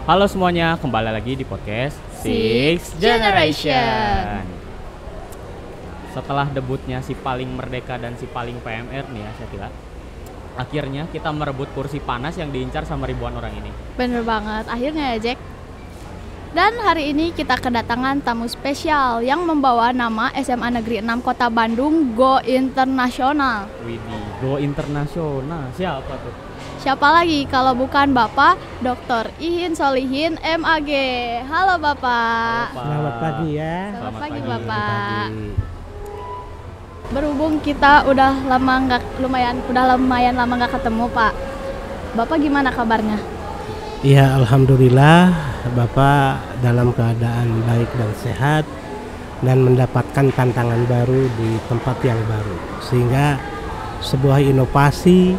Halo semuanya, kembali lagi di podcast Six Generation. Setelah debutnya si paling merdeka dan si paling PMR nih ya Syakila, akhirnya kita merebut kursi panas yang diincar sama ribuan orang ini. Bener banget, akhirnya ya Jack. Dan hari ini kita kedatangan tamu spesial yang membawa nama SMA Negeri 6 Kota Bandung Go Internasional. Widih, Go Internasional, siapa tuh? Siapa lagi kalau bukan Bapak Dr. Ihin Solihin MAG. Halo Bapak. Selamat pagi ya. Selamat pagi pagi. Bapak. Berhubung kita udah lumayan lama nggak ketemu Pak. Bapak gimana kabarnya? Ya alhamdulillah Bapak dalam keadaan baik dan sehat dan mendapatkan tantangan baru di tempat yang baru, sehingga sebuah inovasi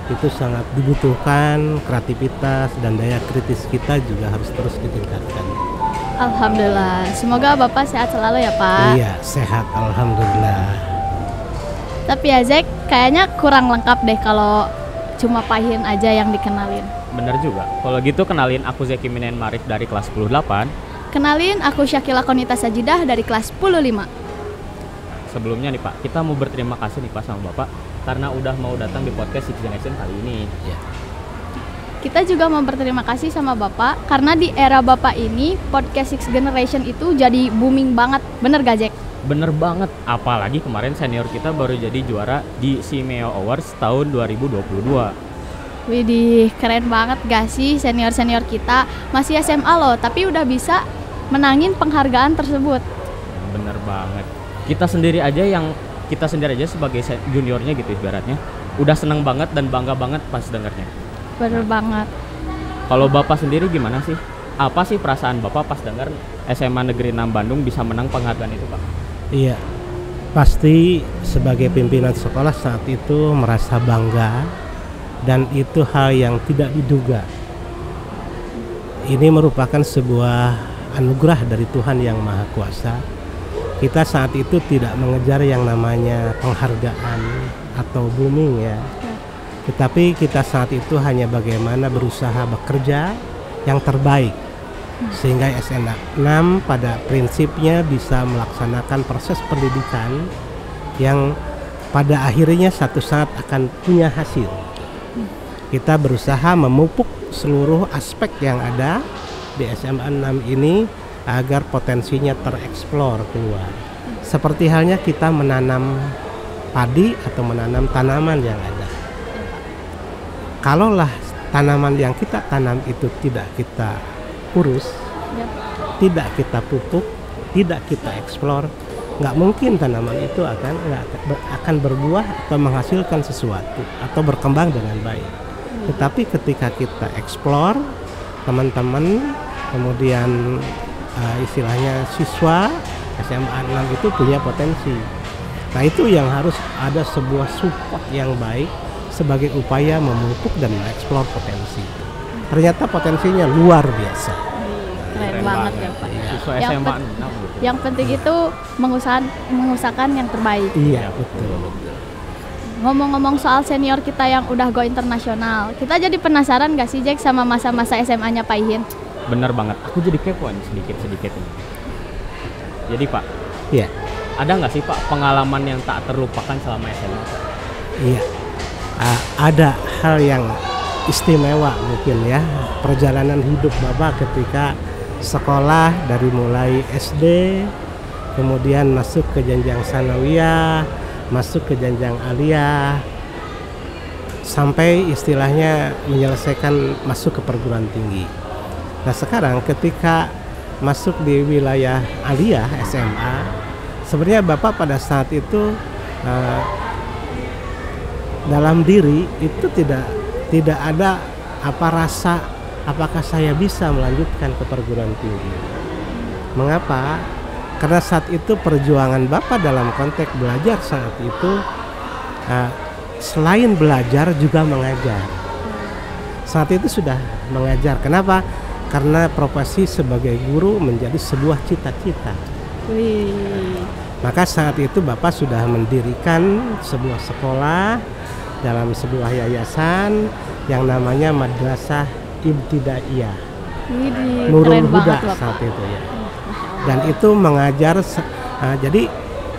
itu sangat dibutuhkan, kreativitas dan daya kritis kita juga harus terus ditingkatkan. Alhamdulillah, semoga Bapak sehat selalu ya Pak. Iya, sehat alhamdulillah. Tapi ya Zack, kayaknya kurang lengkap deh kalau cuma Pak Ihin aja yang dikenalin. Bener juga, kalau gitu kenalin aku Zeki Minen Marif dari kelas 10-8. Kenalin, aku Syakila Konita Sajidah dari kelas 10-5. Sebelumnya nih Pak, kita mau berterima kasih nih Pak sama Bapak karena udah mau datang di podcast Six Generation kali ini. Ya. Kita juga mau berterima kasih sama Bapak karena di era Bapak ini podcast Six Generation itu jadi booming banget. Bener gak Jack? Bener banget, apalagi kemarin senior kita baru jadi juara di Simeo Awards tahun 2022. Widih, keren banget gak sih senior-senior kita masih SMA loh, tapi udah bisa menangin penghargaan tersebut. Bener banget. Kita sendiri aja sebagai juniornya gitu ibaratnya udah seneng banget dan bangga banget pas dengarnya. Bener banget. Kalau Bapak sendiri gimana sih? Apa sih perasaan Bapak pas dengar SMA Negeri 6 Bandung bisa menang penghargaan itu Pak? Iya, pasti sebagai pimpinan sekolah saat itu merasa bangga. Dan itu hal yang tidak diduga. Ini merupakan sebuah anugerah dari Tuhan yang Maha Kuasa. Kita saat itu tidak mengejar yang namanya penghargaan atau booming ya. Tetapi kita saat itu hanya bagaimana berusaha bekerja yang terbaik. Sehingga SMA 6 pada prinsipnya bisa melaksanakan proses pendidikan yang pada akhirnya satu saat akan punya hasil. Kita berusaha memupuk seluruh aspek yang ada di SMA 6 ini agar potensinya tereksplor keluar. Seperti halnya kita menanam padi atau menanam tanaman yang ada. Kalaulah tanaman yang kita tanam itu tidak kita urus, tidak kita pupuk, tidak kita eksplor, nggak mungkin tanaman itu akan berbuah atau menghasilkan sesuatu atau berkembang dengan baik. Tetapi ketika kita eksplor, teman-teman, kemudian istilahnya siswa SMA 6 itu punya potensi. Nah itu yang harus ada sebuah support yang baik sebagai upaya memupuk dan mengeksplor potensi. Ternyata potensinya luar biasa. Keren banget ya Pak. Siswa SMA 6 gitu. Yang penting itu mengusahakan yang terbaik. Iya betul. Ngomong-ngomong soal senior kita yang udah go internasional, kita jadi penasaran gak sih Jack sama masa-masa SMA-nya Pak Ihin? Bener banget, aku jadi kepo nih sedikit-sedikit ini. Jadi Pak, Iya. ada nggak sih Pak pengalaman yang tak terlupakan selama SMA? Iya. Ada hal yang istimewa mungkin ya, perjalanan hidup Bapak ketika sekolah dari mulai SD, kemudian masuk ke jenjang sanawiyah, masuk ke jenjang aliyah, sampai istilahnya menyelesaikan masuk ke perguruan tinggi. Nah sekarang ketika masuk di wilayah aliyah SMA, sebenarnya Bapak pada saat itu dalam diri itu tidak ada rasa apakah saya bisa melanjutkan ke perguruan tinggi. Mengapa? Karena saat itu perjuangan Bapak dalam konteks belajar saat itu selain belajar juga mengajar. Saat itu sudah mengajar. Kenapa? Karena profesi sebagai guru menjadi sebuah cita-cita. Maka saat itu Bapak sudah mendirikan sebuah sekolah dalam sebuah yayasan yang namanya Madrasah Ibtidaiyah. Widih, Nurul keren Huda banget Bapak. saat itu ya. Dan itu mengajar jadi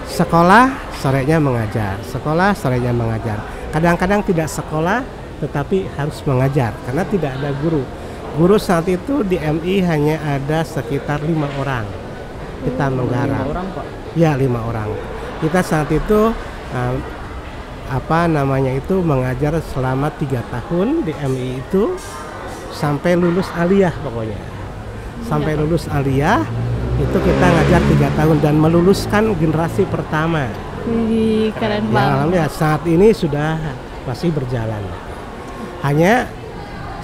sekolah sorenya mengajar, sekolah sorenya mengajar. Kadang-kadang tidak sekolah tetapi harus mengajar karena tidak ada guru. Guru saat itu di MI hanya ada sekitar 5 orang. Kita menggarap. 5 orang Pak. Ya 5 orang. Kita saat itu mengajar selama 3 tahun di MI itu sampai lulus aliyah pokoknya. Sampai lulus aliyah itu kita ngajar 3 tahun dan meluluskan generasi pertama. Widih, keren Ya, banget. alhamdulillah saat ini sudah masih berjalan. Hanya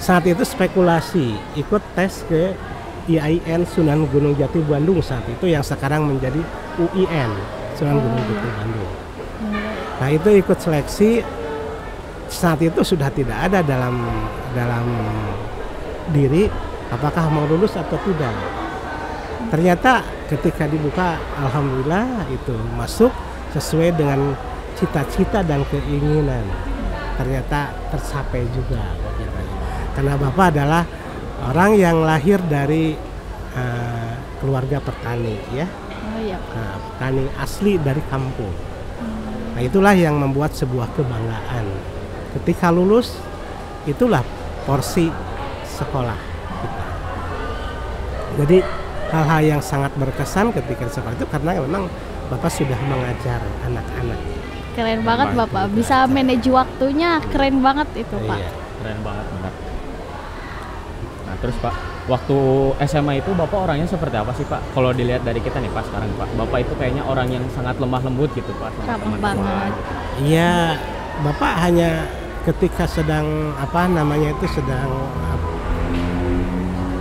saat itu spekulasi ikut tes ke IAIN Sunan Gunung Jati Bandung saat itu yang sekarang menjadi UIN Sunan Gunung Jati Bandung. Nah itu ikut seleksi saat itu sudah tidak ada dalam diri apakah mau lulus atau tidak. Ternyata ketika dibuka alhamdulillah itu masuk sesuai dengan cita-cita dan keinginan. Ternyata tercapai juga. Karena Bapak adalah orang yang lahir dari keluarga petani ya. Oh iya. Nah, petani asli dari kampung. Nah itulah yang membuat sebuah kebanggaan. Ketika lulus itulah porsi sekolah kita. Jadi hal-hal yang sangat berkesan ketika sekolah itu karena memang Bapak sudah mengajar anak-anak. Keren banget Bapak, bisa manage waktunya, keren banget itu Pak. Iya. Keren banget benar. Nah terus Pak, waktu SMA itu Bapak orangnya seperti apa sih Pak? Kalau dilihat dari kita nih Pak sekarang Pak, Bapak itu kayaknya orang yang sangat lemah lembut gitu Pak sama Ramah teman-teman. banget. Iya, Bapak hanya ketika sedang sedang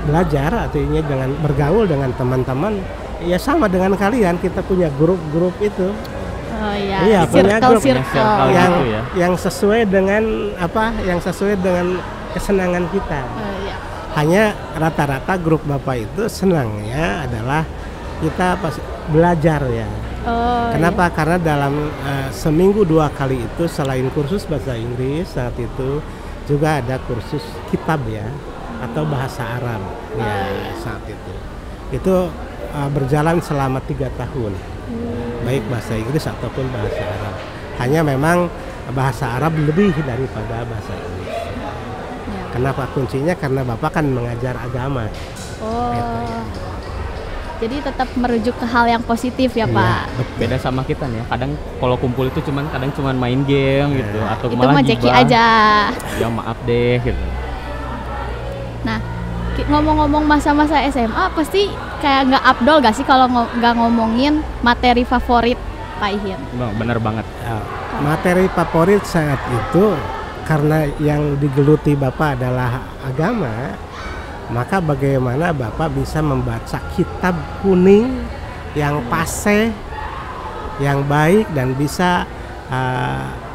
belajar artinya dengan bergaul dengan teman-teman ya sama dengan kalian kita punya grup-grup itu. Oh iya, Iya, punya grup. circle. yang gitu ya. yang sesuai dengan kesenangan kita. Oh iya. Hanya rata-rata grup Bapak itu senangnya adalah kita pas belajar ya. Oh, Kenapa? Karena dalam seminggu 2 kali itu selain kursus bahasa Inggris saat itu juga ada kursus kitab ya atau bahasa Arab ya saat itu berjalan selama 3 tahun baik bahasa Inggris ataupun bahasa Arab. Hanya memang bahasa Arab lebih daripada bahasa Inggris. iya. Kenapa kuncinya? Karena Bapak kan mengajar agama. Oh. Jadi tetap merujuk ke hal yang positif ya Iya, Pak. betul. Beda sama kita nih ya, kadang kalau kumpul itu kadang cuman main game gitu atau Itu malah mah Jeki gibah. aja. Ya maaf deh gitu. Nah, ngomong-ngomong masa-masa SMA pasti kayak nggak abdol gak sih kalau nggak ngomongin materi favorit Pak Ihin? Bang, bener banget. Ya, materi favorit saat itu karena yang digeluti Bapak adalah agama, maka bagaimana Bapak bisa membaca kitab kuning yang pase, yang baik dan bisa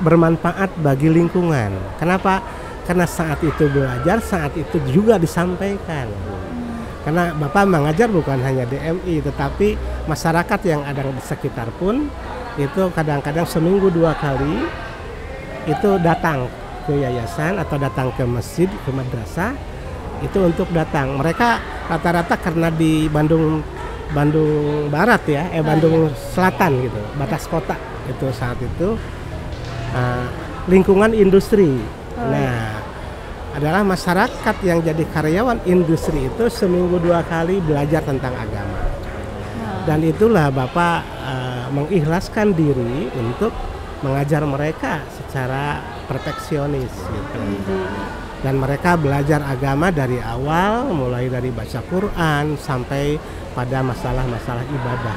bermanfaat bagi lingkungan. Kenapa? Karena saat itu belajar, saat itu juga disampaikan. Karena Bapak mengajar bukan hanya DMI, tetapi masyarakat yang ada di sekitar pun itu kadang-kadang seminggu 2 kali itu datang ke yayasan atau datang ke masjid, ke madrasah itu untuk datang. Mereka rata-rata karena di Bandung Barat ya, Bandung Selatan gitu, batas kota itu saat itu lingkungan industri. Nah, adalah masyarakat yang jadi karyawan industri itu seminggu 2 kali belajar tentang agama. Dan itulah Bapak mengikhlaskan diri untuk mengajar mereka secara perfeksionis gitu. Dan mereka belajar agama dari awal, mulai dari baca Quran sampai pada masalah-masalah ibadah.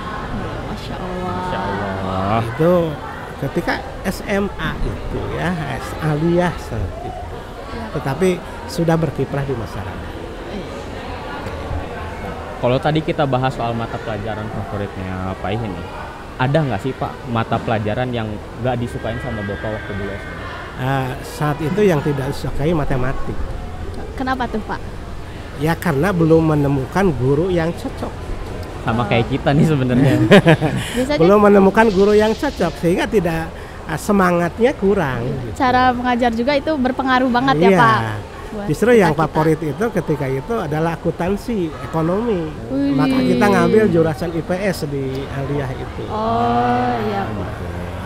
Masya Allah. Insya Allah. Itu ketika SMA itu ya, aliyah saat itu. Tetapi sudah berkiprah di masyarakat. Kalau tadi kita bahas soal mata pelajaran favoritnya Pak Ihin nih, ada nggak sih Pak mata pelajaran yang nggak disukain sama Bapak waktu dulu SMA? Saat itu yang tidak disukai matematik. Kenapa tuh Pak? Ya karena belum menemukan guru yang cocok. Sama kayak kita nih sebenarnya. Biasanya Belum menemukan guru yang cocok sehingga tidak semangatnya kurang. Gitu. cara mengajar juga itu berpengaruh banget ya Iya. Pak. buat Justru yang kita-kita. favorit itu ketika itu adalah akuntansi ekonomi. Wih. Maka kita ngambil jurusan IPS di Aliyah itu. Oh iya,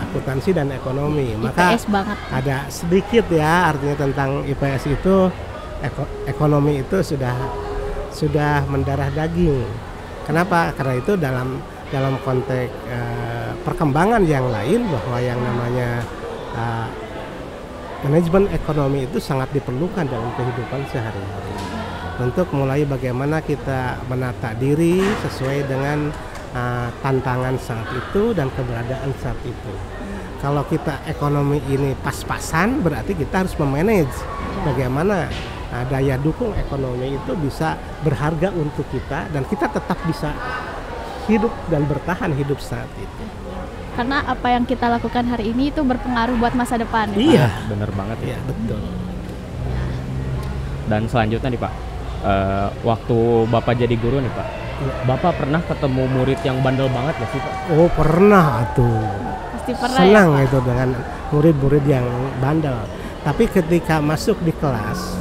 Akuntansi dan ekonomi. Maka IPS banget. ada sedikit ya artinya tentang IPS itu, ekonomi itu sudah mendarah daging. Kenapa? Karena itu dalam konteks perkembangan yang lain bahwa yang namanya manajemen ekonomi itu sangat diperlukan dalam kehidupan sehari-hari. Untuk mulai bagaimana kita menata diri sesuai dengan tantangan saat itu dan keberadaan saat itu. Kalau kita ekonomi ini pas-pasan, berarti kita harus memanage bagaimana daya dukung ekonomi itu bisa berharga untuk kita dan kita tetap bisa hidup dan bertahan hidup saat itu. Karena apa yang kita lakukan hari ini itu berpengaruh buat masa depan. Ya, Pak? Iya, Bener banget ya. iya betul. Dan selanjutnya nih Pak, waktu Bapak jadi guru nih Pak, Bapak pernah ketemu murid yang bandel banget gak sih Pak? Oh pernah tuh. Pasti pernah Senang ya, Pak? itu dengan murid-murid yang bandel. Tapi ketika masuk di kelas,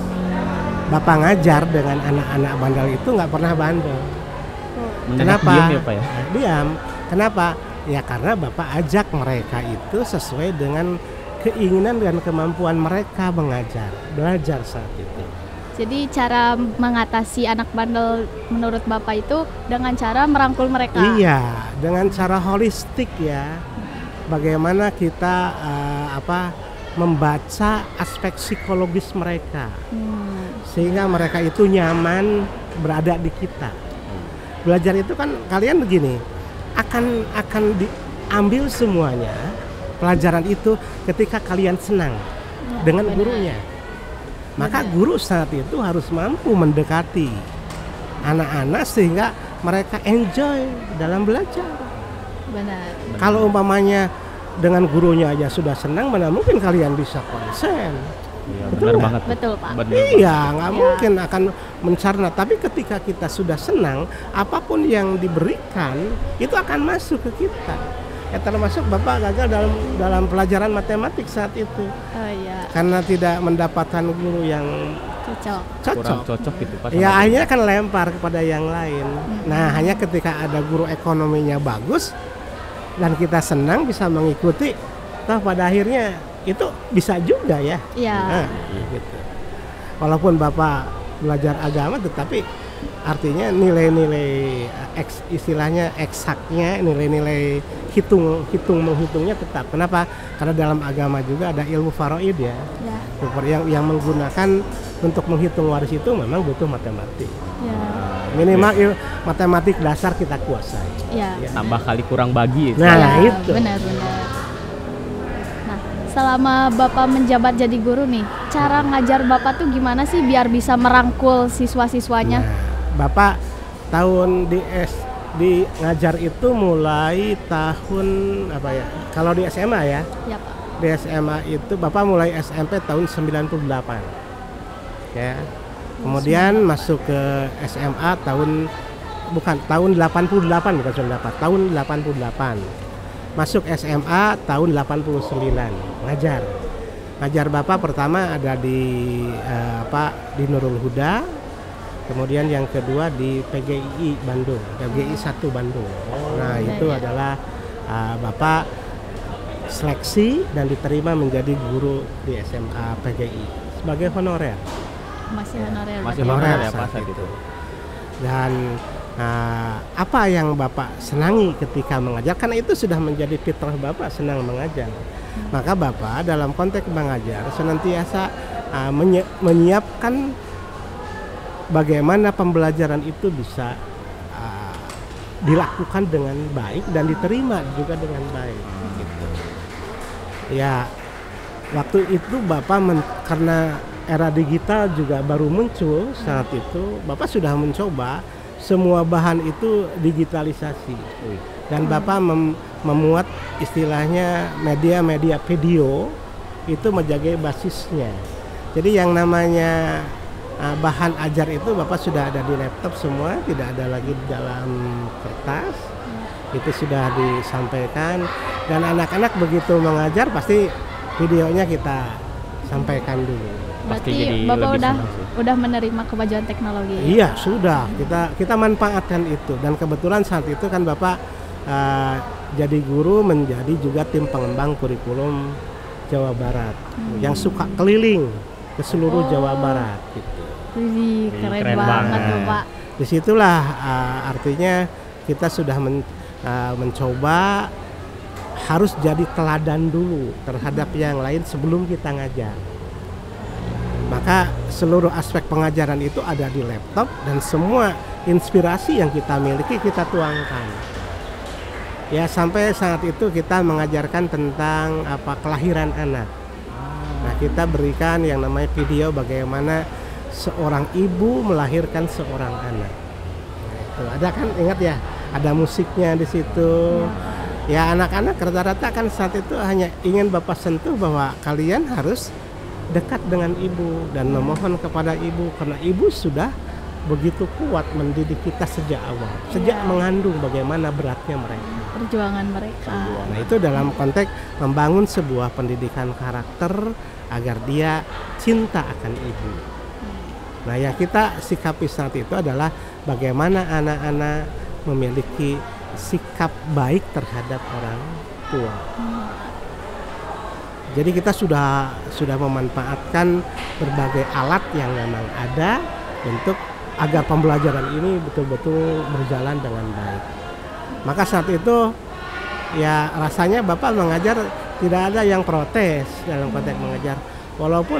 Bapak ngajar dengan anak-anak bandel itu nggak pernah bandel. Mendadak Kenapa? diam ya Pak ya? Diam. Kenapa? Ya karena Bapak ajak mereka itu sesuai dengan keinginan dan kemampuan mereka mengajar, belajar saat itu. Jadi cara mengatasi anak bandel menurut Bapak itu dengan cara merangkul mereka. Iya, dengan cara holistik ya. Bagaimana kita membaca aspek psikologis mereka sehingga mereka itu nyaman berada di kita. Belajar itu kan kalian begini, akan diambil semuanya pelajaran itu ketika kalian senang dengan gurunya. Maka guru saat itu harus mampu mendekati anak-anak sehingga mereka enjoy dalam belajar. Benar. Kalau umpamanya dengan gurunya aja sudah senang, mana mungkin kalian bisa konsen? Iya, Betul benar nggak? banget. Betul, Pak. Benar Iya, nggak Ya. mungkin akan mencerna. Tapi ketika kita sudah senang, apapun yang diberikan itu akan masuk ke kita. Ya termasuk Bapak gagal dalam pelajaran matematik saat itu Oh iya, karena tidak mendapatkan guru yang cocok. kurang cocok. cocok gitu Pak. Ya sama akhirnya kan lempar kepada yang lain. Nah hanya ketika ada guru ekonominya bagus dan kita senang bisa mengikuti, toh pada akhirnya itu bisa juga ya. Iya. Nah, gitu. Walaupun Bapak belajar agama tetapi artinya nilai-nilai istilahnya eksaknya, nilai-nilai menghitungnya tetap. Kenapa? Karena dalam agama juga ada ilmu faraid ya. Ya. Yang menggunakan untuk menghitung waris itu memang butuh matematik. Ya. Minimal matematik dasar kita kuasai. Ya. Ya. tambah kali kurang bagi. Nah, Ya, itu. benar-benar. Nah, selama Bapak menjabat jadi guru nih, cara ngajar Bapak tuh gimana sih biar bisa merangkul siswa-siswanya? Nah, Bapak tahun di ngajar itu mulai tahun apa ya? Kalau di SMA ya, Ya, Pak. di SMA itu Bapak mulai SMP tahun 98. Ya. Kemudian masuk ke SMA tahun 88 bukan 98, tahun 88. Masuk SMA tahun 89 ngajar Bapak pertama ada di di Nurul Huda, kemudian yang kedua di PGI Bandung, PGI 1 Bandung. Nah itu ya. adalah Bapak seleksi dan diterima menjadi guru di SMA PGI sebagai honorer. Masih honorer. Masih Pak, ya? honorer ya saat Pak saat itu. itu. Dan apa yang Bapak senangi ketika mengajar, karena itu sudah menjadi fitrah Bapak senang mengajar. Maka Bapak dalam konteks mengajar senantiasa menyiapkan bagaimana pembelajaran itu bisa dilakukan dengan baik dan diterima juga dengan baik. Gitu. Ya, waktu itu Bapak karena era digital juga baru muncul saat itu, Bapak sudah mencoba semua bahan itu digitalisasi. Dan Bapak memuat istilahnya media-media video itu menjadi basisnya. Jadi yang namanya bahan ajar itu Bapak sudah ada di laptop semua, tidak ada lagi di dalam kertas. Itu sudah disampaikan dan anak-anak begitu mengajar pasti videonya kita sampaikan dulu. pasti Berarti jadi Bapak lebih udah senang sih. udah menerima kemajuan teknologi. Iya, sudah. Kita manfaatkan itu, dan kebetulan saat itu kan Bapak jadi guru, menjadi juga tim pengembang kurikulum Jawa Barat yang suka keliling ke seluruh Jawa Barat gitu. Wih, keren, Keren banget banget. Bapak. Disitulah artinya kita sudah mencoba harus jadi teladan dulu terhadap yang lain sebelum kita ngajar. Maka seluruh aspek pengajaran itu ada di laptop, dan semua inspirasi yang kita miliki kita tuangkan. Ya, sampai saat itu kita mengajarkan tentang kelahiran anak. Nah, kita berikan yang namanya video bagaimana seorang ibu melahirkan seorang anak. Tuh, ada kan, ingat ya, ada musiknya di situ. Ya, anak-anak rata-rata kan saat itu hanya ingin Bapak sentuh bahwa kalian harus dekat dengan ibu dan memohon kepada ibu, karena ibu sudah begitu kuat mendidik kita sejak awal, sejak mengandung, bagaimana beratnya mereka, Perjuangan mereka. Nah, itu dalam konteks membangun sebuah pendidikan karakter agar dia cinta akan ibu. Nah, yang kita sikapi saat itu adalah bagaimana anak-anak memiliki sikap baik terhadap orang tua. Jadi kita sudah memanfaatkan berbagai alat yang memang ada untuk agar pembelajaran ini betul-betul berjalan dengan baik. Maka saat itu ya rasanya Bapak mengajar tidak ada yang protes dalam konteks mengajar, walaupun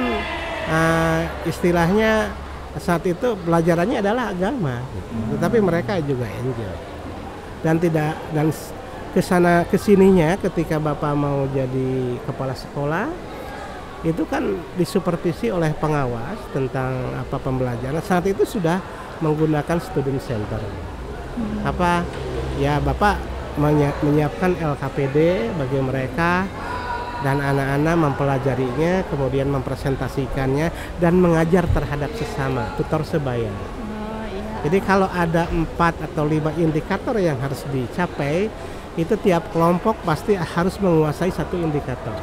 istilahnya saat itu pelajarannya adalah agama, tetapi mereka juga enjoy. Dan kesana kesininya ketika Bapak mau jadi kepala sekolah itu kan disupervisi oleh pengawas tentang pembelajaran. Saat itu sudah menggunakan student center. Ya, Bapak menyiapkan LKPD bagi mereka, dan anak-anak mempelajarinya, kemudian mempresentasikannya dan mengajar terhadap sesama, tutor sebaya. Jadi kalau ada 4 atau 5 indikator yang harus dicapai, itu tiap kelompok pasti harus menguasai satu indikator.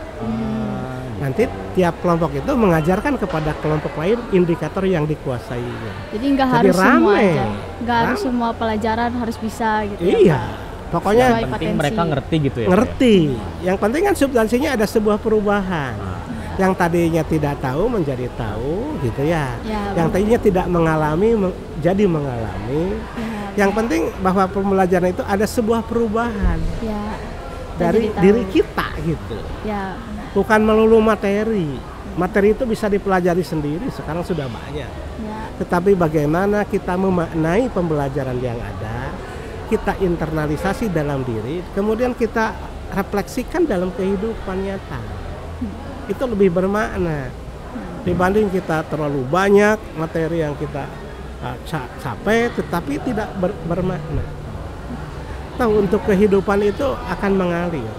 Nanti tiap kelompok itu mengajarkan kepada kelompok lain indikator yang dikuasainya. Jadi nggak harus semua aja, nggak harus semua pelajaran harus bisa gitu. Iya, pokoknya yang penting mereka ngerti gitu ya. Ngerti. Yang penting kan substansinya ada sebuah perubahan. Yang tadinya tidak tahu menjadi tahu gitu ya. Yang tadinya tidak mengalami jadi mengalami. Yang penting bahwa pembelajaran itu ada sebuah perubahan dari diri kita gitu. Bukan melulu materi. Materi itu bisa dipelajari sendiri, sekarang sudah banyak. Tetapi bagaimana kita memaknai pembelajaran yang ada, kita internalisasi dalam diri, kemudian kita refleksikan dalam kehidupan nyata. Itu lebih bermakna dibanding kita terlalu banyak materi yang kita capai tetapi tidak bermakna. Tahu, untuk kehidupan itu akan mengalir.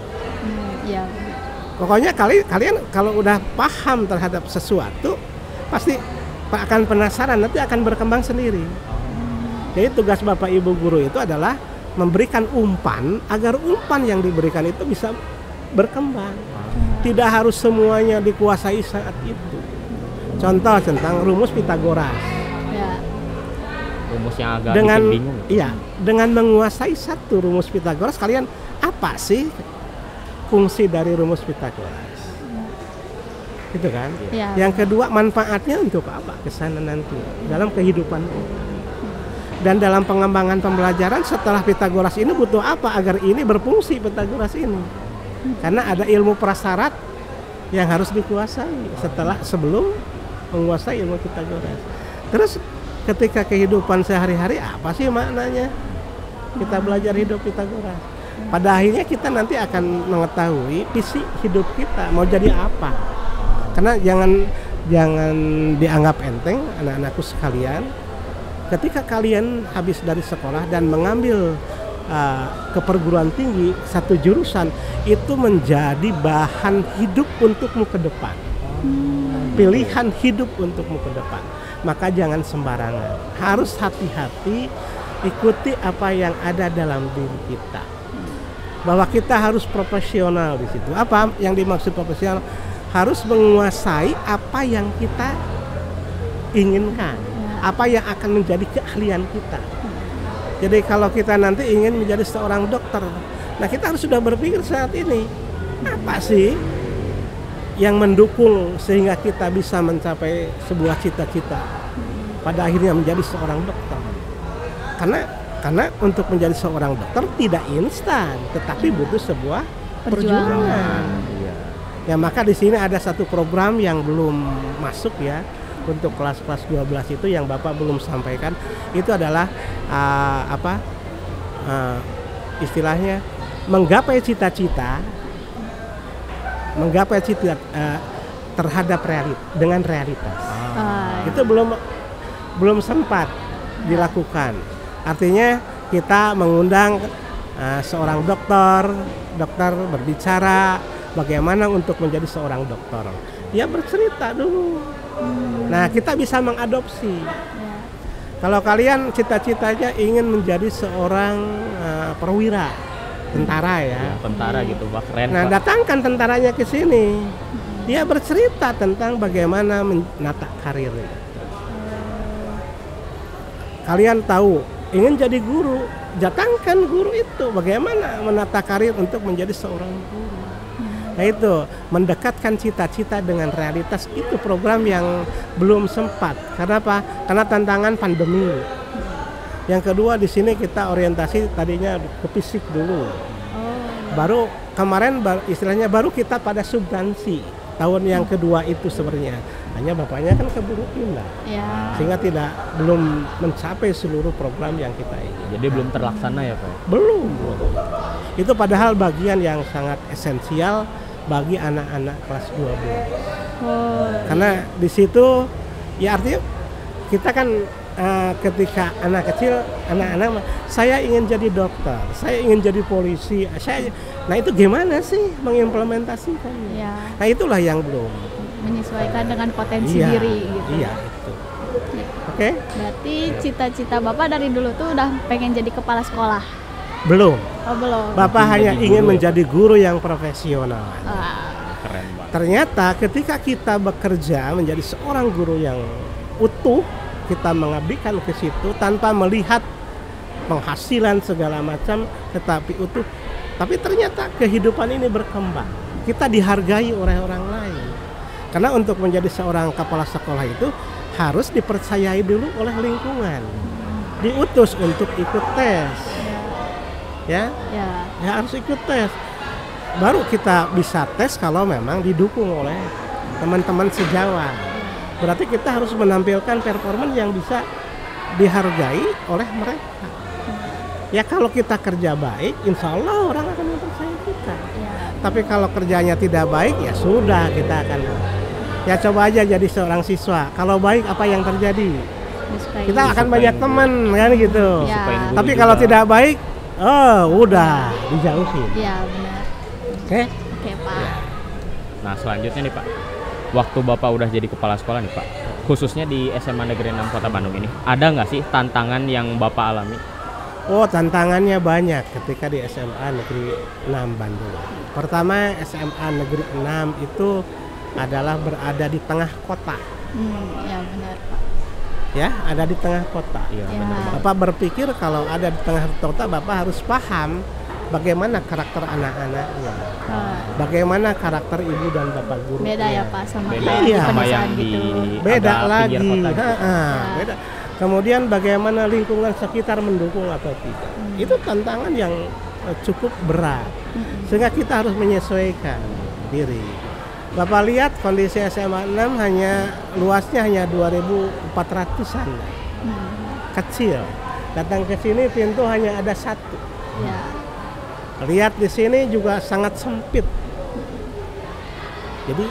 Pokoknya kalian kalau udah paham terhadap sesuatu pasti akan penasaran, nanti akan berkembang sendiri. Jadi tugas Bapak Ibu guru itu adalah memberikan umpan agar umpan yang diberikan itu bisa berkembang. Tidak harus semuanya dikuasai saat itu. Contoh tentang rumus Pitagoras. Rumus yang agak bikin bingung. Iya, dengan menguasai satu rumus Pitagoras, kalian apa sih fungsi dari rumus Pitagoras? Gitu kan? Yang kedua, manfaatnya untuk apa kesana nanti dalam kehidupan kita. Dan dalam pengembangan pembelajaran setelah Pitagoras ini butuh apa agar ini berfungsi Pitagoras ini? Karena ada ilmu prasyarat yang harus dikuasai sebelum menguasai ilmu Pitagoras. Terus ketika kehidupan sehari-hari apa sih maknanya kita belajar hidup Pitagoras? Pada akhirnya kita nanti akan mengetahui visi hidup kita mau jadi apa. Karena jangan dianggap enteng anak-anakku sekalian. Ketika kalian habis dari sekolah dan mengambil ke perguruan tinggi satu jurusan, itu menjadi bahan hidup untukmu ke depan. Pilihan hidup untukmu ke depan. Maka jangan sembarangan. Harus hati-hati, ikuti apa yang ada dalam diri kita. Bahwa kita harus profesional di situ. Apa yang dimaksud profesional? Harus menguasai apa yang kita inginkan, apa yang akan menjadi keahlian kita. Jadi kalau kita nanti ingin menjadi seorang dokter, nah kita harus sudah berpikir saat ini, apa sih yang mendukung sehingga kita bisa mencapai sebuah cita-cita pada akhirnya menjadi seorang dokter. Karena untuk menjadi seorang dokter tidak instan, tetapi butuh sebuah perjuangan. Ya, maka di sini ada satu program yang belum masuk ya, untuk kelas-kelas 12 itu yang Bapak belum sampaikan. Itu adalah istilahnya menggapai cita-cita terhadap dengan realitas. Itu belum sempat dilakukan. Artinya kita mengundang seorang dokter berbicara bagaimana untuk menjadi seorang dokter. Dia bercerita dulu. Nah, kita bisa mengadopsi. Kalau kalian cita-citanya ingin menjadi seorang perwira, tentara ya. Tentara gitu, Pak. Keren, Nah, Pak. datangkan tentaranya ke sini. Dia bercerita tentang bagaimana menata karirnya. Kalian tahu, ingin jadi guru, datangkan guru itu bagaimana menata karir untuk menjadi seorang guru. Nah, itu mendekatkan cita-cita dengan realitas, itu program yang belum sempat. Karena apa? Karena tantangan pandemi. Yang kedua di sini kita orientasi tadinya ke fisik dulu. Baru kemarin istilahnya baru kita pada substansi. Tahun yang kedua itu sebenarnya. Hanya bapaknya kan keburu pindah. Sehingga belum mencapai seluruh program yang kita ingin. Jadi belum terlaksana ya, Pak? Belum. Itu padahal bagian yang sangat esensial bagi anak-anak kelas 12. Karena di situ ya artinya kita kan ketika anak kecil, anak-anak saya ingin jadi dokter, saya ingin jadi polisi, nah itu gimana sih mengimplementasikannya? Nah itulah yang belum menyesuaikan dengan potensi diri gitu. Iya itu. Oke. Berarti cita-cita Bapak dari dulu tuh udah pengen jadi kepala sekolah? Belum. Oh, belum. Bapak hanya ingin menjadi guru yang profesional. Keren banget. Ternyata ketika kita bekerja menjadi seorang guru yang utuh, kita mengabdikan ke situ tanpa melihat penghasilan segala macam, tetapi utuh. Tapi ternyata kehidupan ini berkembang. Kita dihargai oleh orang lain. Karena untuk menjadi seorang kepala sekolah itu harus dipercayai dulu oleh lingkungan. Diutus untuk ikut tes. Ya harus ikut tes. Baru kita bisa tes kalau memang didukung oleh teman-teman sejawat. Berarti kita harus menampilkan performa yang bisa dihargai oleh mereka. Ya kalau kita kerja baik, insya Allah orang akan mempercayai kita. Tapi kalau kerjanya tidak baik, ya sudah, kita akan ya coba aja jadi seorang siswa. Kalau baik apa yang terjadi? Kita akan banyak teman kan gitu. Tapi kalau tidak baik, udah dijauhin. Iya benar. Oke, Pak. Nah, selanjutnya nih, Pak. Waktu Bapak udah jadi kepala sekolah nih, Pak, khususnya di SMA Negeri 6 Kota Bandung ini, ada nggak sih tantangan yang Bapak alami? Oh, tantangannya banyak ketika di SMA Negeri 6 Bandung. Pertama, SMA Negeri 6 itu adalah berada di tengah kota. Ya benar, Pak. Ya, ada di tengah kota. Iya, benar. Bapak berpikir kalau ada di tengah kota, Bapak harus paham bagaimana karakter anak-anaknya, bagaimana karakter ibu dan bapak guru. Beda ya Pak sama sama yang gitu. Beda lagi. Gitu. Beda. Kemudian bagaimana lingkungan sekitar mendukung atau tidak. Itu tantangan yang cukup berat. Sehingga kita harus menyesuaikan diri. Bapak lihat kondisi SMA 6 luasnya hanya 2.400-an. Kecil. Datang ke sini pintu hanya ada satu. Lihat di sini juga sangat sempit. Jadi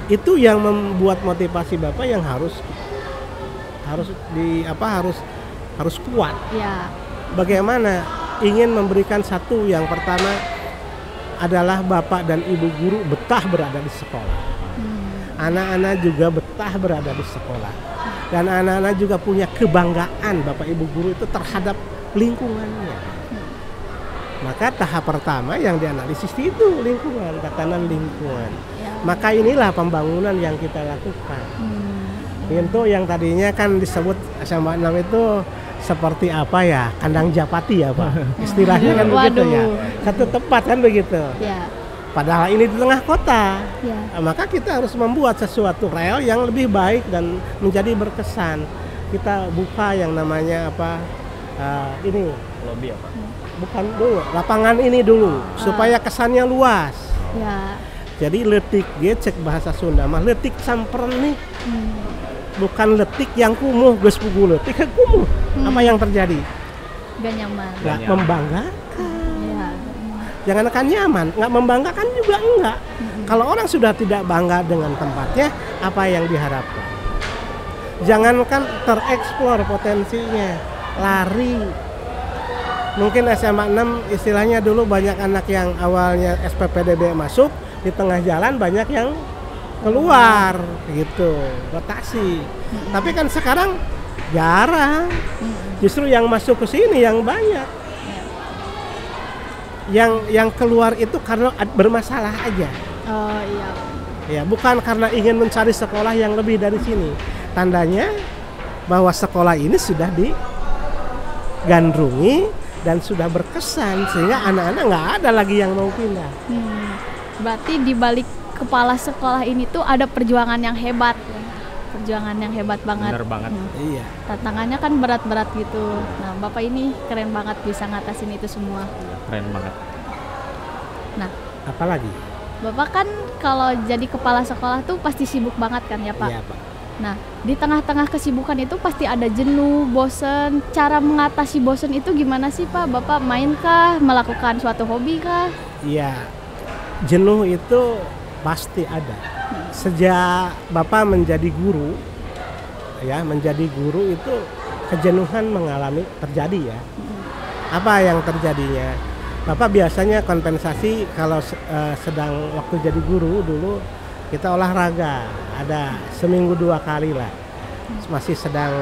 itu yang membuat motivasi Bapak yang harus kuat. Bagaimana ingin memberikan satu, yang pertama adalah Bapak dan Ibu guru betah berada di sekolah. Anak-anak juga betah berada di sekolah. Dan anak-anak juga punya kebanggaan Bapak Ibu guru itu terhadap lingkungannya. Maka tahap pertama yang dianalisis itu lingkungan, tatanan lingkungan. Maka inilah pembangunan yang kita lakukan. Pintu yang tadinya kan disebut SMA 6 itu seperti apa ya, kandang Japati ya Pak, istilahnya kan begitu ya, satu tempat kan begitu. Ya. Padahal ini di tengah kota, Ya. maka kita harus membuat sesuatu rel yang lebih baik dan menjadi berkesan. Kita buka yang namanya apa, ini Lobby apa? bukan dulu, lapangan ini dulu, supaya kesannya luas. Ya. Jadi letik gecek bahasa Sunda mah letik samperen nih. Bukan letik yang kumuh, geus pugu letik kan kumuh. Apa yang terjadi? Gak nyaman. Nggak nyaman. membanggakan. Ya. Jangankan nyaman, nggak membanggakan juga enggak. Kalau orang sudah tidak bangga dengan tempatnya, apa yang diharapkan? Jangankan tereksplor potensinya, lari. Mungkin SMA 6 istilahnya dulu banyak anak yang awalnya SPPDB masuk, di tengah jalan banyak yang keluar gitu, rotasi. Tapi kan sekarang jarang. Justru yang masuk ke sini yang banyak. Yang keluar itu karena bermasalah aja. Oh iya. Ya, bukan karena ingin mencari sekolah yang lebih dari sini. Tandanya bahwa sekolah ini sudah digandrungi dan sudah berkesan sehingga anak-anak nggak ada lagi yang mau pindah. Berarti di balik kepala sekolah ini tuh ada perjuangan yang hebat. Perjuangan yang hebat banget. Bener banget. Iya. Tantangannya kan berat-berat gitu. Nah, Bapak ini keren banget bisa ngatasin itu semua. Keren banget. Nah, Apalagi? Bapak kan kalau jadi kepala sekolah tuh pasti sibuk banget kan ya Pak? Iya, Pak. Nah, di tengah-tengah kesibukan itu pasti ada jenuh, bosen. Cara mengatasi bosen itu gimana sih Pak? Bapak main kah? Melakukan suatu hobi kah? Iya. Jenuh itu pasti ada. Sejak Bapak menjadi guru, ya menjadi guru itu kejenuhan terjadi ya. Apa yang terjadinya? Bapak biasanya kompensasi kalau sedang waktu jadi guru dulu kita olahraga, ada seminggu 2 kali lah. Masih sedang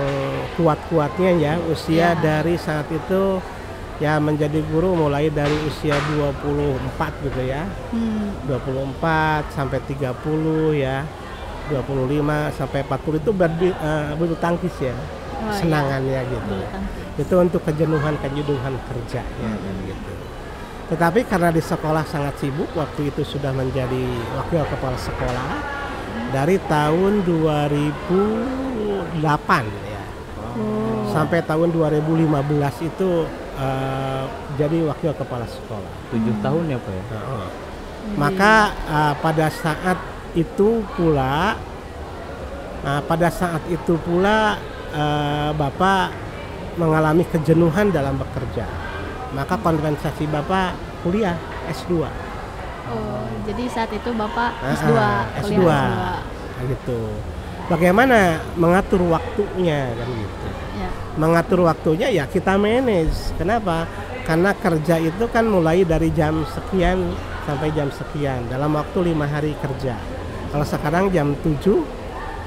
kuat-kuatnya ya, usia dari saat itu ya menjadi guru mulai dari usia 24 gitu ya. 24 sampai 30 ya. 25 sampai 40 itu bulu tangkis ya. Senangannya gitu. Itu untuk kejenuhan kerjanya kan gitu. Tetapi karena di sekolah sangat sibuk, waktu itu sudah menjadi wakil kepala sekolah dari tahun 2008 ya. Sampai tahun 2015 itu jadi wakil kepala sekolah. 7 tahun ya Pak ya? Maka pada saat itu pula Bapak mengalami kejenuhan dalam bekerja. Maka kompensasi Bapak kuliah S2. Oh, jadi saat itu Bapak S2, S2. kuliah Nah, gitu. Bagaimana mengatur waktunya kan gitu. Ya. Mengatur waktunya ya kita manage. Kenapa? Karena kerja itu kan mulai dari jam sekian sampai jam sekian dalam waktu 5 hari kerja. Kalau sekarang jam 7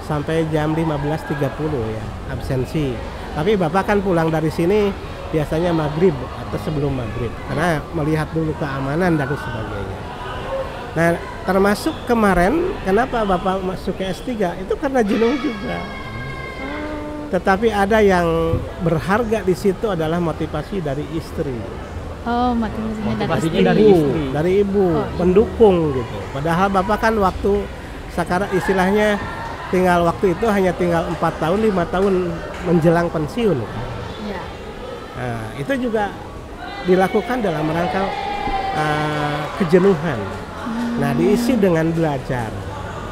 sampai jam 15.30 ya absensi. Tapi Bapak kan pulang dari sini biasanya maghrib atau sebelum maghrib karena melihat dulu keamanan dan sebagainya. Nah, termasuk kemarin kenapa Bapak masuk ke S3 itu karena jenuh juga. Tetapi ada yang berharga di situ adalah motivasi dari istri. Oh, motivasinya Motivasinya dari istri. Dari ibu, pendukung gitu. Padahal Bapak kan waktu sekarang istilahnya waktu itu hanya tinggal 4 tahun, 5 tahun menjelang pensiun. Ya. Nah, itu juga dilakukan dalam rangka kejenuhan. Nah, diisi dengan belajar.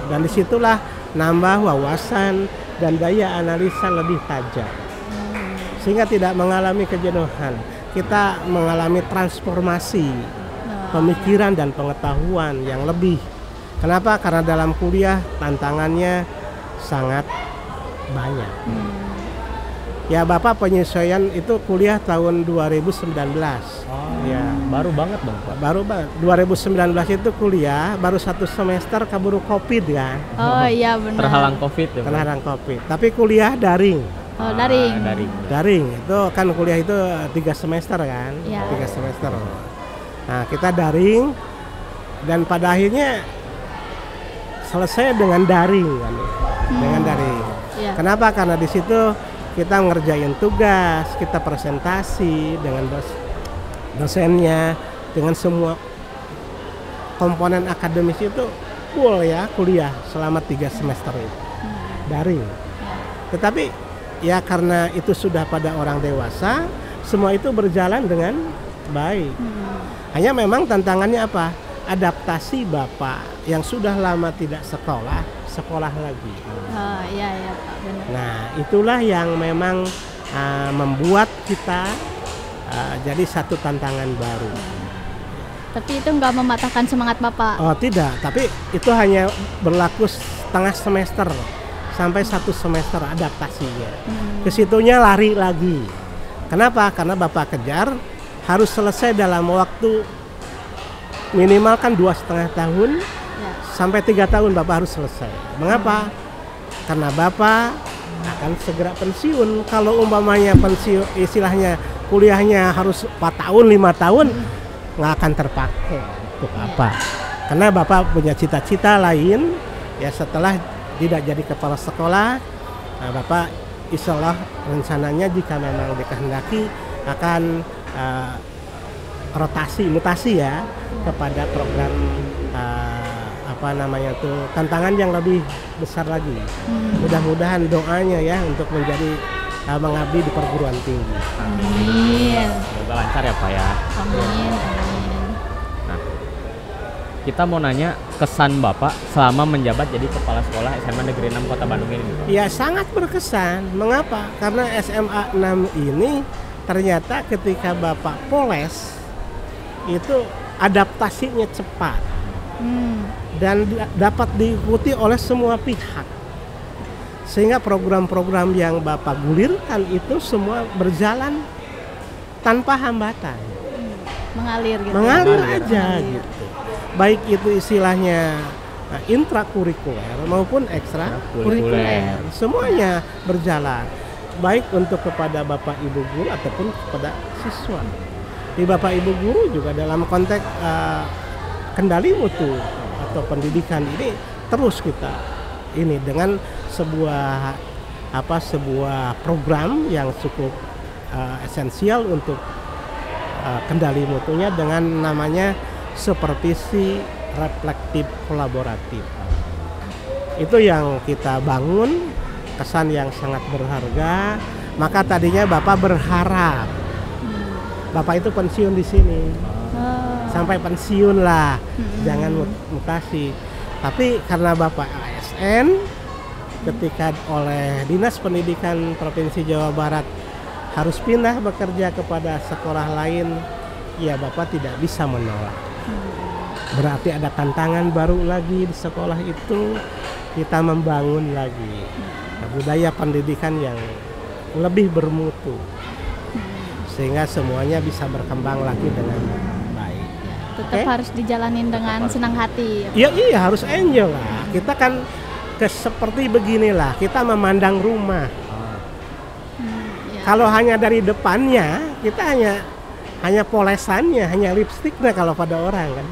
Dan disitulah nambah wawasan dan daya analisa lebih tajam. Sehingga tidak mengalami kejenuhan. Kita mengalami transformasi pemikiran dan pengetahuan yang lebih. Kenapa? Karena dalam kuliah tantangannya sangat banyak. Ya Bapak penyesuaian itu kuliah tahun 2019. Ya Baru banget Bang Pak. baru banget. 2019 itu kuliah, baru 1 semester keburu Covid kan. Oh iya benar. Terhalang Covid ya Pak? Terhalang Covid. Tapi kuliah daring. Oh, daring. Daring itu kan kuliah itu 3 semester kan. Ya. 3 semester. Nah, kita daring dan pada akhirnya selesai dengan daring kan. Dengan daring. Iya. Kenapa? Karena di situ kita ngerjain tugas, kita presentasi dengan dosennya, dengan semua komponen akademis itu full ya, kuliah selama 3 semester itu daring. Tetapi ya karena itu sudah pada orang dewasa, semua itu berjalan dengan baik. Hanya memang tantangannya apa? Adaptasi Bapak yang sudah lama tidak sekolah lagi. Oh iya ya Pak, benar. Nah itulah yang memang membuat kita jadi satu tantangan baru. Tapi itu nggak mematahkan semangat Bapak. Oh tidak, tapi itu hanya berlaku setengah semester sampai 1 semester adaptasinya. Kesitunya lari lagi. Kenapa? Karena Bapak kejar harus selesai dalam waktu minimal kan 2,5 tahun sampai 3 tahun Bapak harus selesai. Mengapa? Karena Bapak akan segera pensiun. Kalau umpamanya pensiun istilahnya kuliahnya harus 4 tahun, 5 tahun nggak akan terpakai untuk apa? Karena Bapak punya cita-cita lain ya setelah tidak jadi kepala sekolah. Nah, Bapak insya Allah rencananya jika memang dikehendaki akan mutasi ya kepada program tantangan yang lebih besar lagi. Mudah-mudahan doanya ya untuk menjadi mengabdi di perguruan tinggi. Amin. Semoga lancar ya Pak ya. Amin. Nah, kita mau nanya kesan Bapak selama menjabat jadi kepala sekolah SMA Negeri 6 Kota Bandung ini. Ya sangat berkesan. Mengapa? Karena SMA 6 ini ternyata ketika Bapak poles itu adaptasinya cepat dan dapat diikuti oleh semua pihak. Sehingga program-program yang Bapak gulirkan itu semua berjalan tanpa hambatan. Mengalir gitu. Mengalir aja gitu. Baik itu istilahnya intrakurikuler maupun ekstrakurikuler. Semuanya berjalan. Baik untuk kepada Bapak Ibu guru ataupun kepada siswa. Di Bapak Ibu guru juga dalam konteks kendali mutu atau pendidikan ini terus kita ini dengan sebuah program yang cukup esensial untuk kendali mutunya dengan namanya supervisi reflektif kolaboratif. Itu yang kita bangun, kesan yang sangat berharga. Maka tadinya Bapak berharap Bapak itu pensiun di sini. Sampai pensiun lah, jangan mutasi. Tapi karena Bapak ASN, ketika oleh Dinas Pendidikan Provinsi Jawa Barat harus pindah bekerja kepada sekolah lain, ya Bapak tidak bisa menolak. Berarti ada tantangan baru lagi di sekolah itu, kita membangun lagi budaya pendidikan yang lebih bermutu, sehingga semuanya bisa berkembang lagi dengan baik. Tetap harus dijalanin dengan senang hati. Iya harus enjoy lah. Kita kan seperti beginilah, kita memandang rumah. Kalau hanya dari depannya, kita hanya polesannya, hanya lipstiknya kalau pada orang kan.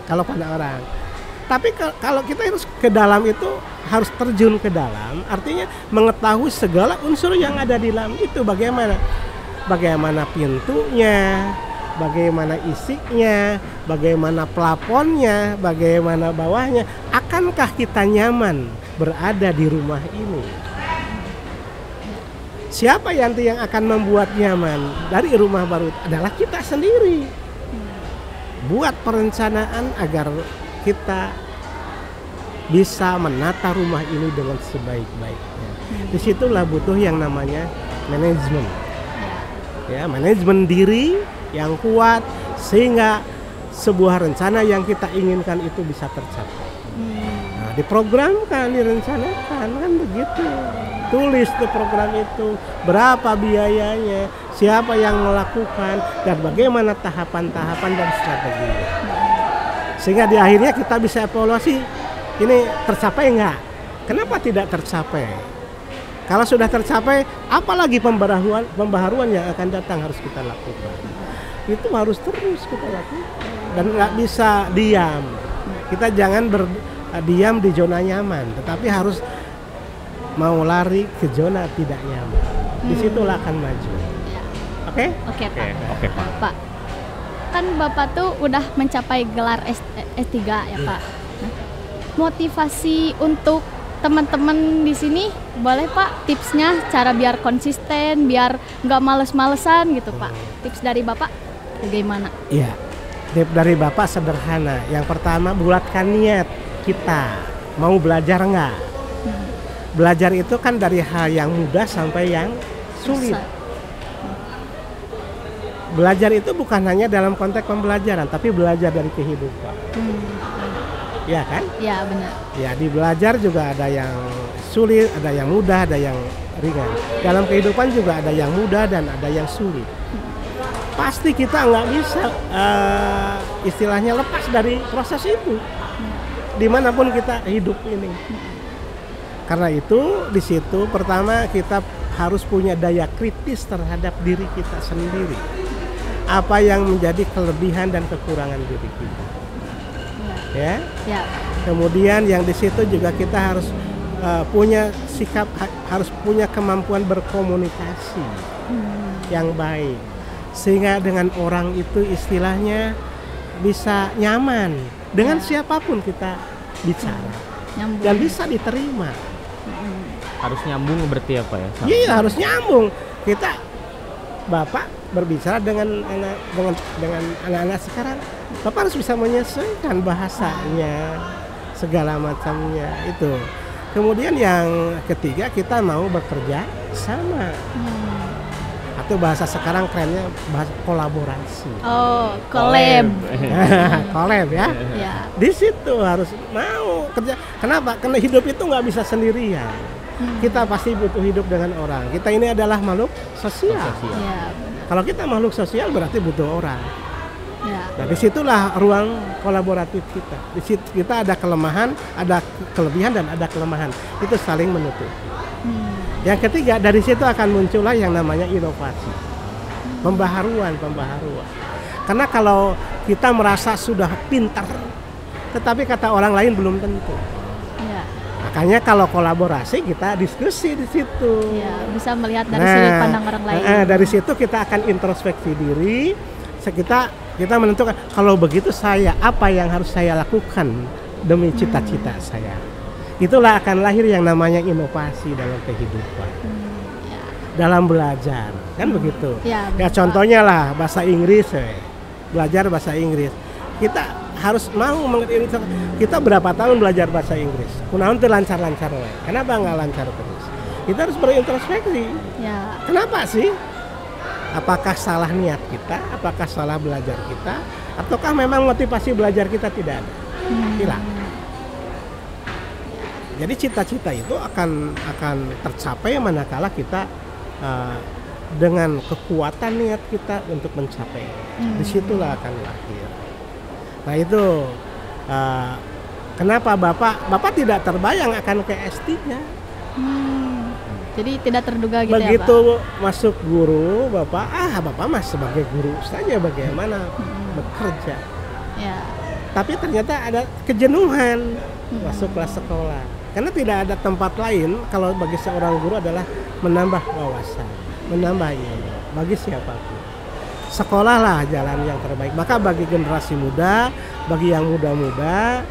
Kalau pada orang. Tapi kalau kita harus ke dalam itu, harus terjun ke dalam, artinya mengetahui segala unsur yang ada di dalam itu. Bagaimana pintunya, bagaimana isinya, bagaimana plafonnya, bagaimana bawahnya. Akankah kita nyaman berada di rumah ini? Siapa yang akan membuat nyaman dari rumah baru adalah kita sendiri. Buat perencanaan agar kita bisa menata rumah ini dengan sebaik-baiknya. Disitulah butuh yang namanya manajemen. Ya, manajemen diri yang kuat sehingga sebuah rencana yang kita inginkan itu bisa tercapai. Nah, diprogramkan, direncanakan kan begitu. Tulis di program itu berapa biayanya, siapa yang melakukan, dan bagaimana tahapan-tahapan dan strateginya. Sehingga di akhirnya kita bisa evaluasi, ini tercapai enggak? Kenapa tidak tercapai? Kalau sudah tercapai, apalagi pembaharuan yang akan datang harus kita lakukan. Itu harus terus kita lakukan dan nggak bisa diam. Kita jangan berdiam di zona nyaman, tetapi harus mau lari ke zona tidak nyaman. Disitulah akan maju. Ya. Oke? Oke, Pak. Oke, Pak. Pak, kan Bapak tuh udah mencapai gelar S3 ya, Pak. Nah, motivasi untuk teman-teman di sini boleh Pak tipsnya cara biar konsisten, biar nggak males-malesan gitu Pak. Tips dari Bapak bagaimana? Iya. Tips dari Bapak sederhana. Yang pertama, bulatkan niat kita. Mau belajar nggak? Belajar itu kan dari hal yang mudah sampai yang sulit. Belajar itu bukan hanya dalam konteks pembelajaran, tapi belajar dari kehidupan. Ya kan? Ya benar. Ya, di belajar juga ada yang sulit, ada yang mudah, ada yang ringan. Dalam kehidupan juga ada yang mudah dan ada yang sulit. Pasti kita nggak bisa istilahnya lepas dari proses itu. Dimanapun kita hidup ini. Karena itu di situ pertama kita harus punya daya kritis terhadap diri kita sendiri. Apa yang menjadi kelebihan dan kekurangan diri kita. Ya. Kemudian yang di situ juga kita harus punya sikap, harus punya kemampuan berkomunikasi yang baik, sehingga dengan orang itu istilahnya bisa nyaman dengan siapapun kita bicara dan bisa diterima. Harus nyambung berarti apa ya? Iya, harus nyambung. Kita Bapak berbicara dengan anak-anak sekarang, Bapak harus bisa menyesuaikan bahasanya, segala macamnya itu. Kemudian yang ketiga, kita mau bekerja sama. Atau bahasa sekarang kerennya bahasa kolaborasi. Oh, collab. Collab ya. Di situ harus mau kerja. Kenapa? Karena hidup itu nggak bisa sendirian. Kita pasti butuh hidup dengan orang. Kita ini adalah makhluk sosial. Kalau kita makhluk sosial berarti butuh orang. Nah, disitulah ruang kolaboratif kita. Di situ kita ada kelemahan, ada kelebihan dan ada kelemahan. Itu saling menutup. Yang ketiga, dari situ akan muncullah yang namanya inovasi, pembaharuan. Karena kalau kita merasa sudah pintar, tetapi kata orang lain belum tentu. Makanya kalau kolaborasi kita diskusi di situ. Bisa melihat dari sudut pandang orang lain. Dari situ kita akan introspeksi diri. Kita menentukan kalau begitu apa yang harus saya lakukan demi cita-cita saya. Itulah akan lahir yang namanya inovasi dalam kehidupan. Dalam belajar, kan begitu. Ya contohnya lah bahasa Inggris, belajar bahasa Inggris. Kita harus mau mengerti. Kita berapa tahun belajar bahasa Inggris? Kunaon teu lancar-lancar we. Kenapa nggak lancar terus? Kita harus berintrospeksi. Kenapa sih? Apakah salah niat kita? Apakah salah belajar kita? Ataukah memang motivasi belajar kita tidak ada? Hilang. Jadi cita-cita itu akan tercapai manakala kita dengan kekuatan niat kita untuk mencapai. Disitulah akan lahir. Nah itu kenapa Bapak tidak terbayang akan ke S3. Jadi tidak terduga gitu. Begitu ya Pak? Masuk guru Bapak mas sebagai guru saja bagaimana bekerja. Tapi ternyata ada kejenuhan masuk kelas sekolah. Karena tidak ada tempat lain kalau bagi seorang guru adalah menambah wawasan, menambah ilmu bagi siapapun. Sekolahlah jalan yang terbaik. Maka bagi generasi muda, bagi yang muda-muda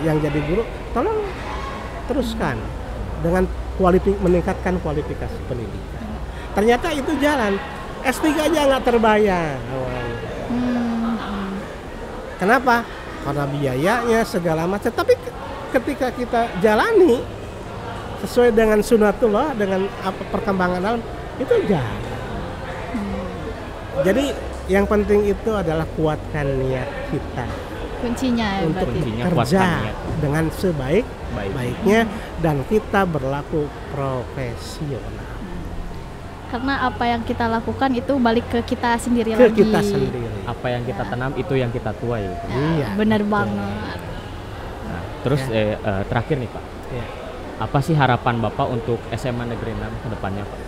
yang jadi guru, tolong teruskan dengan meningkatkan kualifikasi pendidikan. Ternyata itu jalan. S3 aja nggak terbayang awalnya. Kenapa? Karena biayanya segala macam. Tapi ketika kita jalani sesuai dengan sunatullah, dengan perkembangan alam, itu jalan. Jadi yang penting itu adalah kuatkan niat kita. Kuncinya ya, untuk kerja dengan sebaik-baiknya dan kita berlaku profesional. Karena apa yang kita lakukan itu balik ke kita sendiri ke lagi. Kita sendiri. Apa yang kita tanam itu yang kita tuai. Iya. Benar banget. Nah, terus terakhir nih Pak. Apa sih harapan Bapak untuk SMA Negeri 6 ke depannya Pak?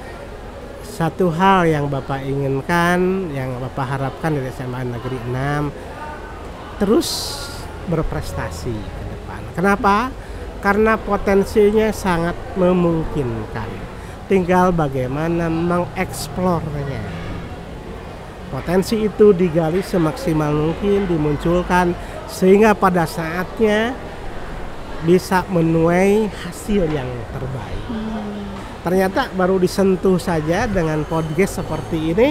Satu hal yang Bapak inginkan, yang Bapak harapkan dari SMA Negeri 6, terus berprestasi ke depan. Kenapa? karena potensinya sangat memungkinkan. Tinggal bagaimana mengeksplornya. Potensi itu digali semaksimal mungkin, dimunculkan sehingga pada saatnya bisa menuai hasil yang terbaik. Ternyata baru disentuh saja dengan podcast seperti ini,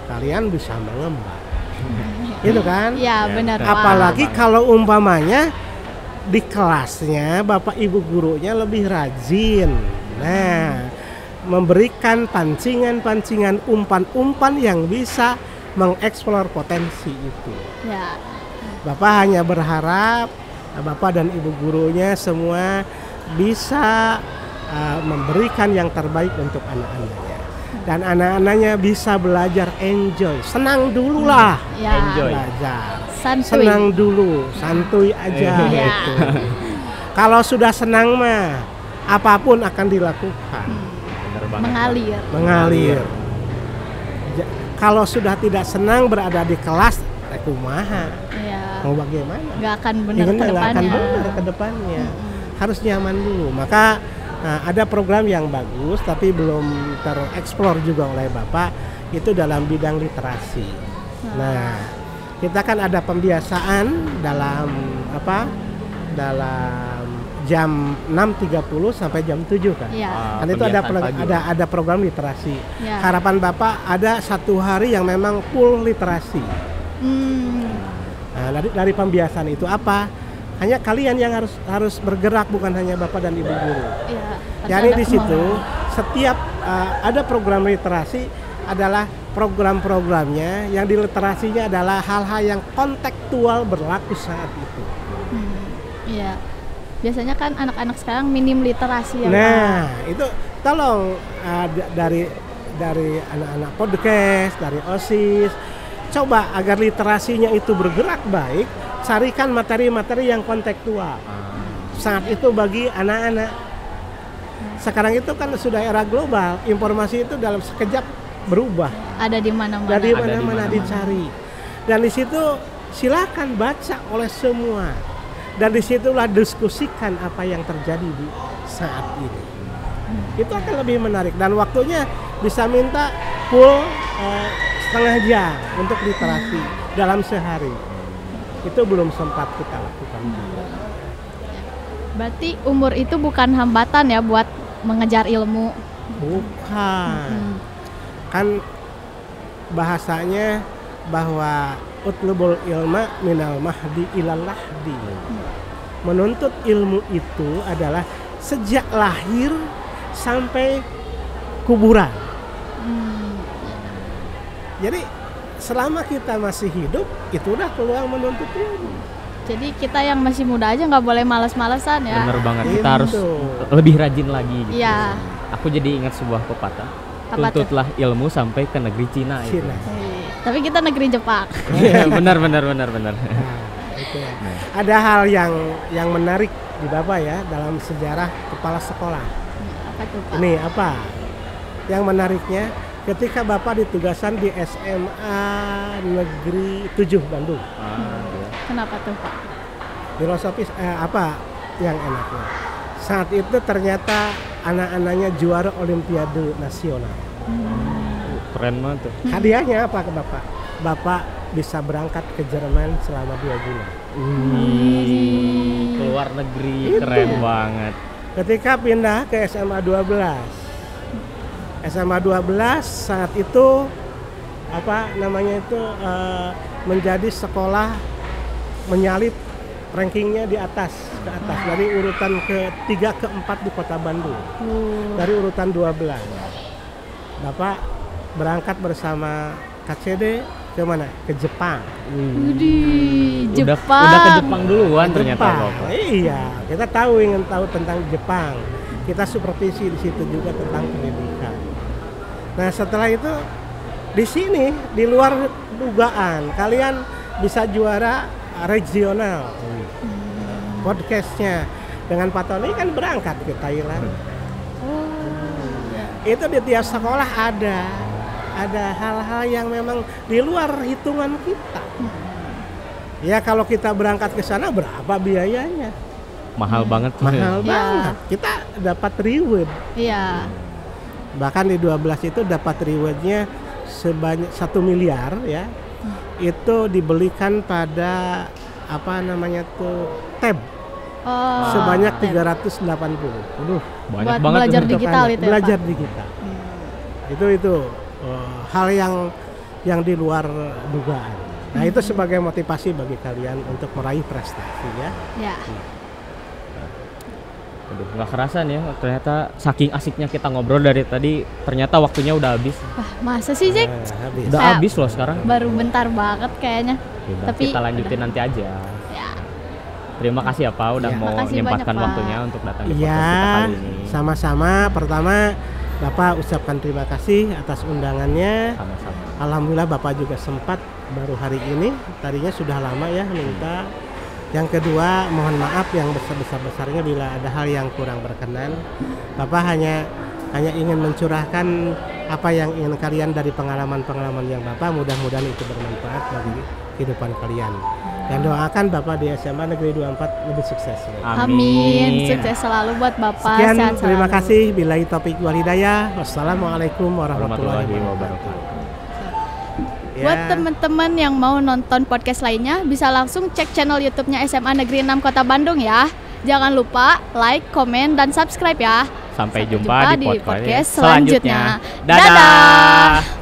kalian bisa mengembang. Gitu kan? Ya benar Pak. Apalagi kalau umpamanya di kelasnya Bapak Ibu gurunya lebih rajin. Nah, memberikan pancingan-pancingan, umpan-umpan yang bisa mengeksplor potensi itu. Ya. Bapak hanya berharap Bapak dan Ibu gurunya semua bisa memberikan yang terbaik untuk anak-anaknya. Dan anak-anaknya bisa belajar enjoy, senang dulu lah. Ya. Enjoy. Belajar. Santuy. Senang dulu, santuy aja Iya. gitu. Kalau sudah senang mah apapun akan dilakukan. Bener banget. Mengalir. Mengalir. Kalau sudah tidak senang berada di kelas, kumaha? Ya. Mau bagaimana? Nggak akan benar Iya, ke nggak akan depannya. benar ke depannya. Harus nyaman dulu. Maka ada program yang bagus tapi belum tereksplor juga oleh Bapak, itu dalam bidang literasi. Nah, kita kan ada pembiasaan dalam dalam jam 6.30 sampai jam 7 kan. Iya. Kan itu ada Kebiasaan pagi. ada program literasi. Ya. Harapan Bapak ada satu hari yang memang full literasi. Nah, dari pembiasaan itu apa? Hanya kalian yang harus bergerak, bukan hanya Bapak dan Ibu guru. Iya. Jadi Ada di situ semua. setiap ada program literasi adalah program-programnya yang di literasinya adalah hal-hal yang kontekstual berlaku saat itu. Iya. Biasanya kan anak-anak sekarang minim literasi ya. Nah, itu tolong dari anak-anak podcast, dari OSIS, coba agar literasinya itu bergerak baik, carikan materi-materi yang kontekstual. Saat itu bagi anak-anak. Sekarang itu kan sudah era global, informasi itu dalam sekejap berubah. Ada di mana-mana. Dari Ada di mana-mana mana-mana. dicari. Dan di situ silakan baca oleh semua. Dan disitulah diskusikan apa yang terjadi di saat ini. Itu akan lebih menarik dan waktunya bisa minta full setengah jam untuk literasi dalam sehari. Itu belum sempat kita lakukan. Berarti umur itu bukan hambatan ya buat mengejar ilmu. Bukan. Kan bahasanya bahwa utlubul ilma minal mahdi ilal lahdi. Menuntut ilmu itu adalah sejak lahir sampai kuburan. Jadi selama kita masih hidup itu udah peluang menuntut ilmu. Jadi kita yang masih muda aja nggak boleh malas-malasan ya. Bener banget, kita Gitu. harus lebih rajin lagi gitu. Iya. Aku jadi ingat sebuah pepatah. Apa tuh? Tuntutlah ilmu sampai ke negeri Cina itu. Cina. Tapi kita negeri Jepang. Iya, benar. Nah, itu ya. Ada hal yang menarik di Bapak ya dalam sejarah kepala sekolah. Apa tuh Pak? Ini apa? Yang menariknya ketika Bapak ditugasan di SMA Negeri 7 Bandung. Iya. Kenapa tuh Pak? Filosofis apa yang enaknya? Saat itu ternyata anak-anaknya juara Olimpiade Nasional. Keren banget tuh. Hadiahnya apa ke Bapak? Bapak bisa berangkat ke Jerman selama 2 bulan. Keluar negeri, Itu. keren banget. Ketika pindah ke SMA 12. SMA 12 saat itu apa namanya itu menjadi sekolah menyalip rankingnya di atas ke atas dari urutan ke-3 ke-4 di Kota Bandung. Dari urutan 12. Bapak berangkat bersama KCD ke mana? Ke Jepang. Widih, Udah Jepang. ke Jepang duluan ternyata Jepang. Bapak. Iya, kita ingin tahu tentang Jepang. Kita supervisi di situ juga tentang pendidikan. Nah, setelah itu di sini di luar dugaan kalian bisa juara regional. Podcastnya dengan Pak Tony kan berangkat ke Thailand. Itu di tiap sekolah ada hal-hal yang memang di luar hitungan kita. Ya kalau kita berangkat ke sana berapa biayanya? mahal banget. Mahal Iya. banget. Kita dapat reward. Iya. Bahkan di 12 itu dapat rewardnya sebanyak 1 miliar ya. Itu dibelikan pada apa namanya tuh tab Oh, sebanyak tab. 380. Waduh, banyak Buat banget belajar tuh. digital itu ya, belajar Pak? digital. Itu hal yang di luar dugaan. Nah, itu sebagai motivasi bagi kalian untuk meraih prestasi ya. Ya. Aduh, nggak kerasa nih ya, ternyata saking asiknya kita ngobrol dari tadi, ternyata waktunya udah habis. Wah, masa sih, Jack? Habis. Udah Saya- habis loh sekarang. Baru bentar banget kayaknya. Yaudah, Tapi kita lanjutin nanti aja. ya. Terima kasih ya Pak udah Ya. mau Makasih menyempatkan banyak, Pak. waktunya untuk datang di podcast kita Iya, kali ini. sama-sama. Pertama, Bapak ucapkan terima kasih atas undangannya. Sama-sama. Alhamdulillah Bapak juga sempat baru hari ini. Tadinya sudah lama ya minta. Yang kedua, mohon maaf yang besar-besarnya bila ada hal yang kurang berkenan. Bapak hanya ingin mencurahkan apa yang ingin kalian dari pengalaman-pengalaman yang Bapak, mudah-mudahan itu bermanfaat bagi kehidupan kalian. Dan doakan Bapak di SMA Negeri 24 lebih sukses. Amin. Sukses selalu buat Bapak. Sekian, Sehat terima selalu. kasih. Billahi taufiq wal hidayah. Wassalamualaikum warahmatullahi Warahmatullahi wabarakatuh. wabarakatuh. Ya. Buat teman-teman yang mau nonton podcast lainnya, bisa langsung cek channel YouTube-nya SMA Negeri 6 Kota Bandung ya. Jangan lupa like, komen, dan subscribe ya. Sampai jumpa di podcast selanjutnya. Dadah.